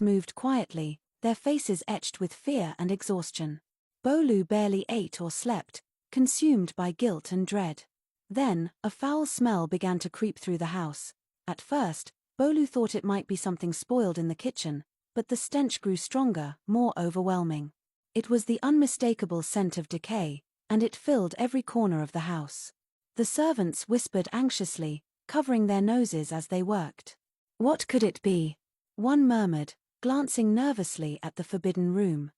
moved quietly, their faces etched with fear and exhaustion. Bolu barely ate or slept, consumed by guilt and dread. Then, a foul smell began to creep through the house. At first, Bolu thought it might be something spoiled in the kitchen, but the stench grew stronger, more overwhelming. It was the unmistakable scent of decay, and it filled every corner of the house. The servants whispered anxiously, covering their noses as they worked. What could it be? One murmured, glancing nervously at the forbidden room.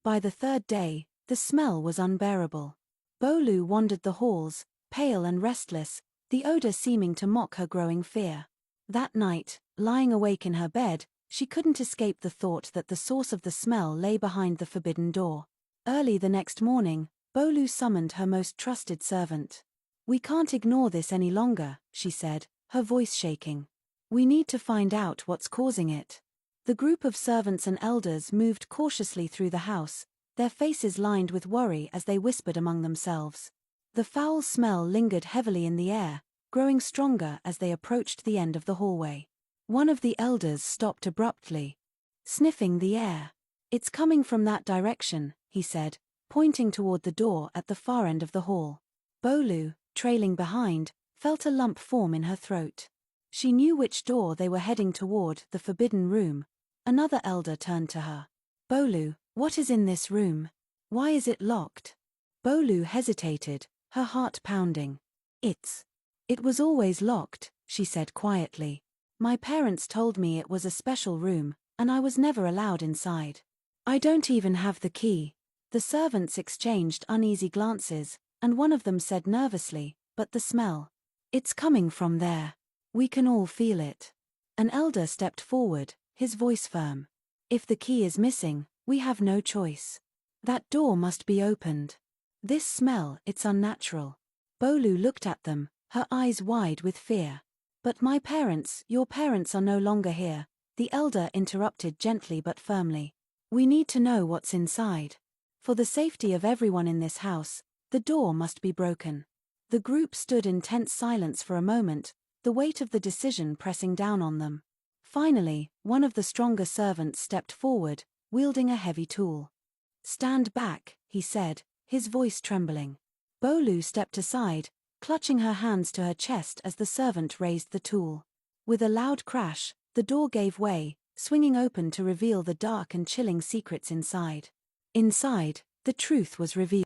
By the third day, the smell was unbearable. Bolu wandered the halls, pale and restless, the odor seeming to mock her growing fear. That night, lying awake in her bed, she couldn't escape the thought that the source of the smell lay behind the forbidden door. Early the next morning, Bolu summoned her most trusted servant. "We can't ignore this any longer," she said, her voice shaking. "We need to find out what's causing it." The group of servants and elders moved cautiously through the house, their faces lined with worry as they whispered among themselves. The foul smell lingered heavily in the air, growing stronger as they approached the end of the hallway. One of the elders stopped abruptly, sniffing the air. "It's coming from that direction," he said, pointing toward the door at the far end of the hall. Bolu, trailing behind, felt a lump form in her throat. She knew which door they were heading toward, the forbidden room. Another elder turned to her. "Bolu, what is in this room? Why is it locked?" Bolu hesitated, her heart pounding. It was always locked," she said quietly. "My parents told me it was a special room, and I was never allowed inside. I don't even have the key." The servants exchanged uneasy glances, and one of them said nervously, "But the smell. It's coming from there. We can all feel it." An elder stepped forward, his voice firm. "If the key is missing, we have no choice. That door must be opened. This smell, it's unnatural." Bolu looked at them, her eyes wide with fear. "But your parents are no longer here," the elder interrupted gently but firmly. "We need to know what's inside. For the safety of everyone in this house, the door must be broken." The group stood in tense silence for a moment, the weight of the decision pressing down on them. Finally, one of the stronger servants stepped forward, wielding a heavy tool. "Stand back," he said, his voice trembling. Bolu stepped aside, clutching her hands to her chest as the servant raised the tool. With a loud crash, the door gave way, swinging open to reveal the dark and chilling secrets inside. Inside, the truth was revealed.